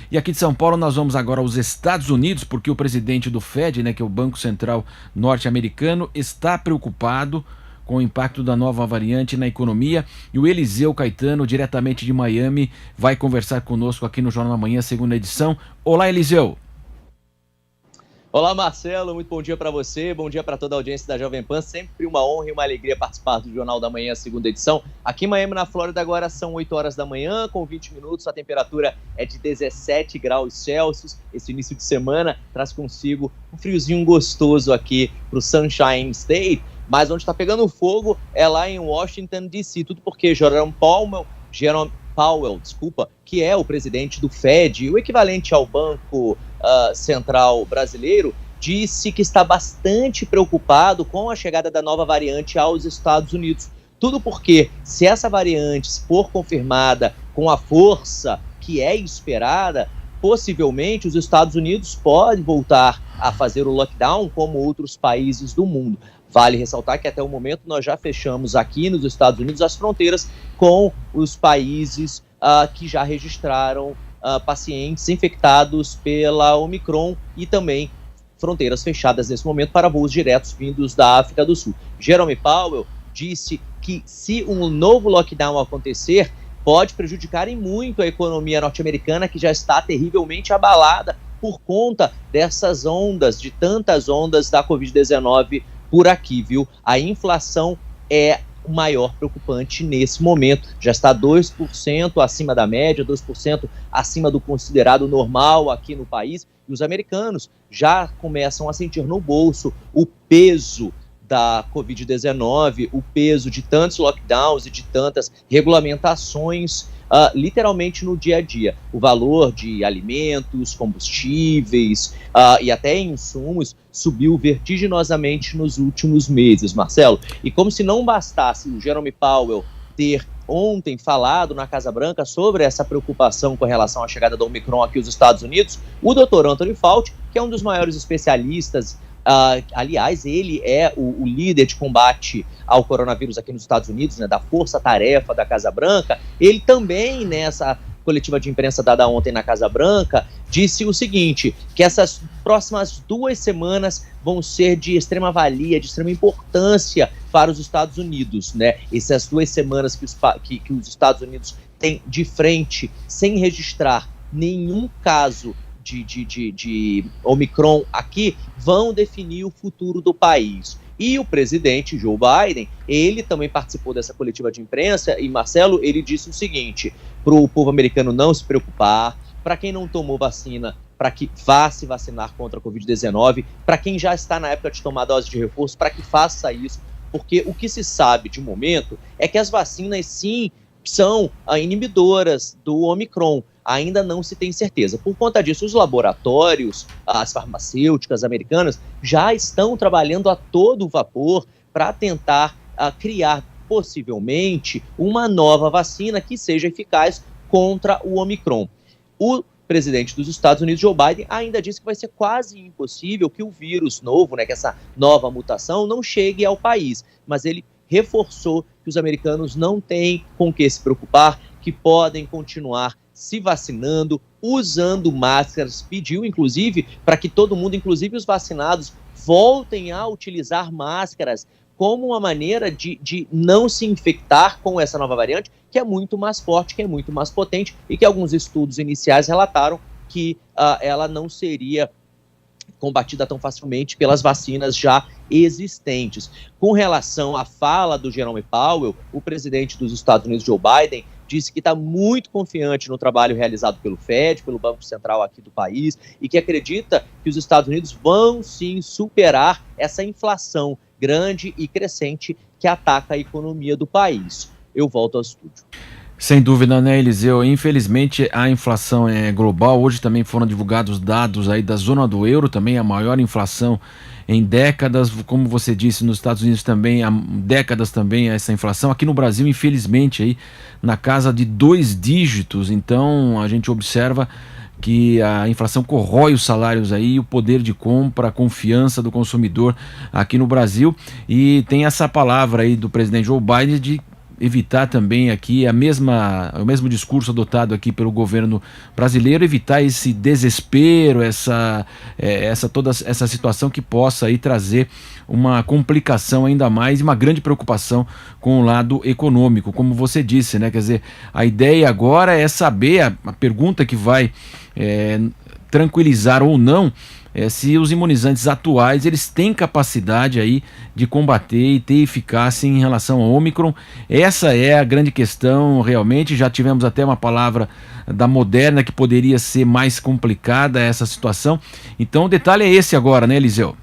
E aqui de São Paulo nós vamos agora aos Estados Unidos, porque o presidente do Fed, né, que é o Banco Central norte-americano, está preocupado com o impacto da nova variante na economia. E o Eliseu Caetano, diretamente de Miami, vai conversar conosco aqui no Jornal da Manhã, segunda edição. Olá, Eliseu. Olá, Marcelo, muito bom dia para você, bom dia para toda a audiência da Jovem Pan, sempre uma honra e uma alegria participar do Jornal da Manhã, segunda edição. Aqui em Miami, na Flórida, agora são 8 horas da manhã, com 20 minutos, a temperatura é de 17 graus Celsius. Esse início de semana traz consigo um friozinho gostoso aqui para o Sunshine State, mas onde está pegando fogo é lá em Washington, D.C., tudo porque Jerome Powell, que é o presidente do Fed, o equivalente ao Banco Central brasileiro, disse que está bastante preocupado com a chegada da nova variante aos Estados Unidos. Tudo porque, se essa variante for confirmada com a força que é esperada, possivelmente os Estados Unidos podem voltar a fazer o lockdown como outros países do mundo. Vale ressaltar que até o momento nós já fechamos aqui nos Estados Unidos as fronteiras com os países que já registraram pacientes infectados pela Omicron e também fronteiras fechadas nesse momento para voos diretos vindos da África do Sul. Jerome Powell disse que se um novo lockdown acontecer, pode prejudicar em muito a economia norte-americana, que já está terrivelmente abalada por conta dessas ondas, de tantas ondas da Covid-19 por aqui, viu? A inflação é o maior preocupante nesse momento. Já está 2% acima da média, 2% acima do considerado normal aqui no país. E os americanos já começam a sentir no bolso o peso da Covid-19, o peso de tantos lockdowns e de tantas regulamentações, literalmente no dia a dia. O valor de alimentos, combustíveis e até insumos subiu vertiginosamente nos últimos meses, Marcelo. E como se não bastasse o Jerome Powell ter ontem falado na Casa Branca sobre essa preocupação com relação à chegada do Omicron aqui aos Estados Unidos, o Dr. Anthony Fauci, que é um dos maiores especialistas, aliás, ele é o líder de combate ao coronavírus aqui nos Estados Unidos, né, da força-tarefa da Casa Branca, ele também, nessa coletiva de imprensa dada ontem na Casa Branca, disse o seguinte, que essas próximas 2 semanas vão ser de extrema valia, de extrema importância para os Estados Unidos, né? Essas 2 semanas que os Estados Unidos têm de frente, sem registrar nenhum caso de Omicron aqui, vão definir o futuro do país. E o presidente Joe Biden, ele também participou dessa coletiva de imprensa e, Marcelo, ele disse o seguinte, para o povo americano não se preocupar, para quem não tomou vacina, para que vá se vacinar contra a Covid-19, para quem já está na época de tomar dose de reforço, para que faça isso, porque o que se sabe de momento é que as vacinas, sim, são inibidoras do Omicron. Ainda não se tem certeza. Por conta disso, os laboratórios, as farmacêuticas americanas já estão trabalhando a todo vapor para tentar criar, possivelmente, uma nova vacina que seja eficaz contra o Omicron. O presidente dos Estados Unidos, Joe Biden, ainda disse que vai ser quase impossível que o vírus novo, né, que essa nova mutação, não chegue ao país. Mas ele reforçou que os americanos não têm com que se preocupar, que podem continuar se vacinando, usando máscaras, pediu inclusive para que todo mundo, inclusive os vacinados, voltem a utilizar máscaras como uma maneira de não se infectar com essa nova variante, que é muito mais forte, que é muito mais potente e que alguns estudos iniciais relataram que ela não seria combatida tão facilmente pelas vacinas já existentes. Com relação à fala do Jerome Powell, o presidente dos Estados Unidos, Joe Biden, disse que está muito confiante no trabalho realizado pelo Fed, pelo Banco Central aqui do país, e que acredita que os Estados Unidos vão sim superar essa inflação grande e crescente que ataca a economia do país. Eu volto ao estúdio. Sem dúvida, né, Eliseu? Infelizmente a inflação é global. Hoje também foram divulgados dados aí da zona do euro, também a maior inflação em décadas, como você disse, nos Estados Unidos também há décadas também essa inflação. Aqui no Brasil, infelizmente, aí na casa de 2 dígitos. Então a gente observa que a inflação corrói os salários aí, o poder de compra, a confiança do consumidor aqui no Brasil. E tem essa palavra aí do presidente Joe Biden de evitar também aqui o mesmo discurso adotado aqui pelo governo brasileiro, evitar esse desespero, toda essa situação que possa aí trazer uma complicação ainda mais e uma grande preocupação com o lado econômico, como você disse, né? Quer dizer, a ideia agora é saber, a pergunta que vai tranquilizar ou não, se os imunizantes atuais eles têm capacidade aí de combater e ter eficácia em relação ao Ômicron. Essa é a grande questão realmente. Já tivemos até uma palavra da Moderna que poderia ser mais complicada essa situação. Então o detalhe é esse agora, né, Eliseu?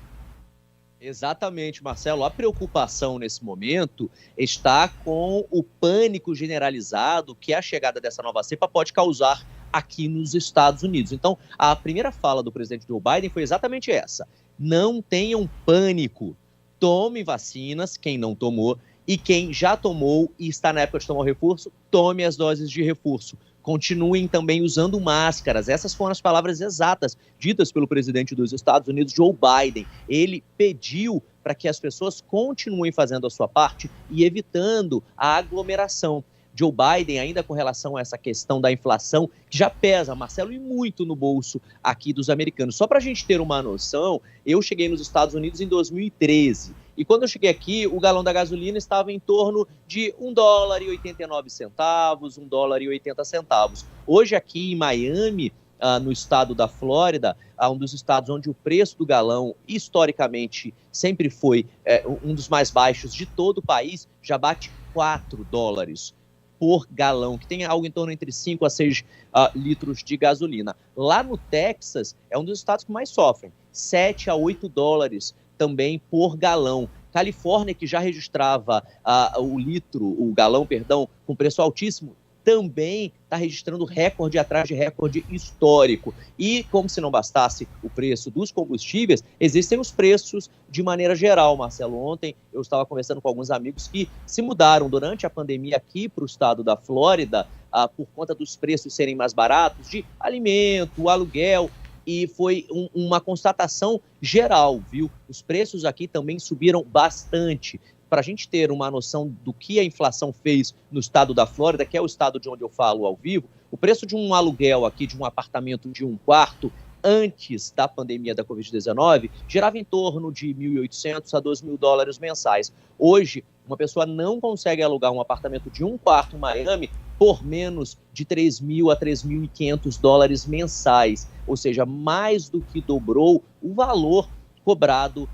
Exatamente, Marcelo. A preocupação nesse momento está com o pânico generalizado que a chegada dessa nova cepa pode causar aqui nos Estados Unidos. Então, a primeira fala do presidente Joe Biden foi exatamente essa: não tenham pânico, tome vacinas, quem não tomou, e quem já tomou e está na época de tomar o reforço, tome as doses de reforço. Continuem também usando máscaras. Essas foram as palavras exatas ditas pelo presidente dos Estados Unidos, Joe Biden. Ele pediu para que as pessoas continuem fazendo a sua parte e evitando a aglomeração. Joe Biden, ainda com relação a essa questão da inflação, que já pesa, Marcelo, e muito no bolso aqui dos americanos. Só para a gente ter uma noção, eu cheguei nos Estados Unidos em 2013. E quando eu cheguei aqui, o galão da gasolina estava em torno de $1,89, $1,80. Hoje aqui em Miami, no estado da Flórida, um dos estados onde o preço do galão, historicamente, sempre foi um dos mais baixos de todo o país, já bate $4 por galão, que tem algo em torno entre 5 a 6 litros de gasolina. Lá no Texas, é um dos estados que mais sofrem, $7 a $8 também por galão. Califórnia, que já registrava o galão, com preço altíssimo, também está registrando recorde atrás de recorde histórico. E, como se não bastasse o preço dos combustíveis, existem os preços de maneira geral, Marcelo. Ontem eu estava conversando com alguns amigos que se mudaram durante a pandemia aqui para o estado da Flórida, por conta dos preços serem mais baratos, de alimento, aluguel, e foi uma constatação geral, viu? Os preços aqui também subiram bastante. Para a gente ter uma noção do que a inflação fez no estado da Flórida, que é o estado de onde eu falo ao vivo, o preço de um aluguel aqui, de um apartamento de um quarto, antes da pandemia da Covid-19, girava em torno de $1.800 a $2.000 mensais. Hoje, uma pessoa não consegue alugar um apartamento de um quarto em Miami por menos de $3.000 a $3.500 mensais, ou seja, mais do que dobrou o valor cobrado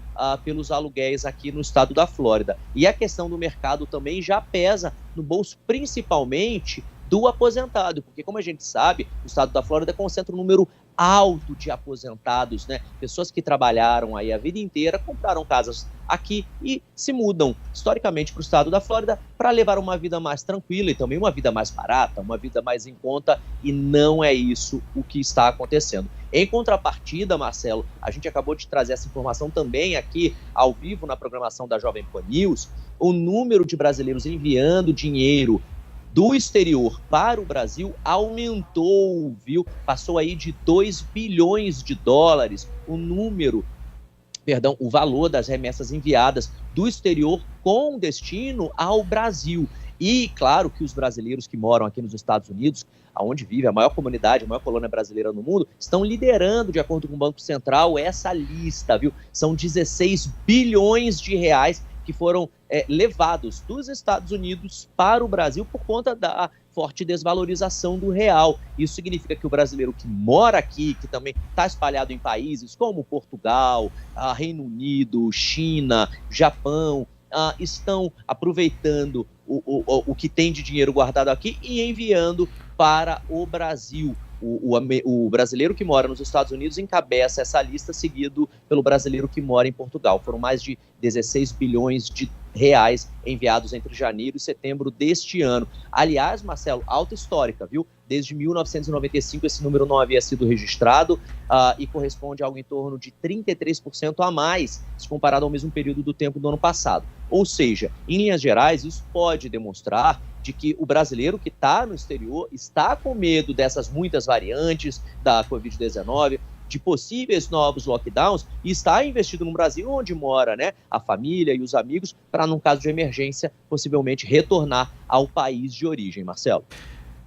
pelos aluguéis aqui no estado da Flórida. E a questão do mercado também já pesa no bolso, principalmente do aposentado, porque, como a gente sabe, o estado da Flórida concentra um número alto de aposentados, né? Pessoas que trabalharam aí a vida inteira, compraram casas aqui e se mudam historicamente para o estado da Flórida para levar uma vida mais tranquila e também uma vida mais barata, uma vida mais em conta, e não é isso o que está acontecendo. Em contrapartida, Marcelo, a gente acabou de trazer essa informação também aqui ao vivo na programação da Jovem Pan News, o número de brasileiros enviando dinheiro do exterior para o Brasil aumentou, viu? Passou aí de $2 bilhões o valor das remessas enviadas do exterior com destino ao Brasil. E claro que os brasileiros que moram aqui nos Estados Unidos, onde vive a maior comunidade, a maior colônia brasileira no mundo, estão liderando, de acordo com o Banco Central, essa lista, viu? São R$16 bilhões que foram levados dos Estados Unidos para o Brasil por conta da forte desvalorização do real. Isso significa que o brasileiro que mora aqui, que também está espalhado em países como Portugal, Reino Unido, China, Japão, estão aproveitando o que tem de dinheiro guardado aqui e enviando para o Brasil. O brasileiro que mora nos Estados Unidos encabeça essa lista, seguido pelo brasileiro que mora em Portugal. Foram mais de R$16 bilhões enviados entre janeiro e setembro deste ano. Aliás, Marcelo, alta histórica, viu? Desde 1995 esse número não havia sido registrado e corresponde a algo em torno de 33% a mais, se comparado ao mesmo período do tempo do ano passado. Ou seja, em linhas gerais, isso pode demonstrar de que o brasileiro que está no exterior está com medo dessas muitas variantes da Covid-19, de possíveis novos lockdowns e está investido no Brasil, onde mora, né, a família e os amigos, para, num caso de emergência, possivelmente retornar ao país de origem, Marcelo.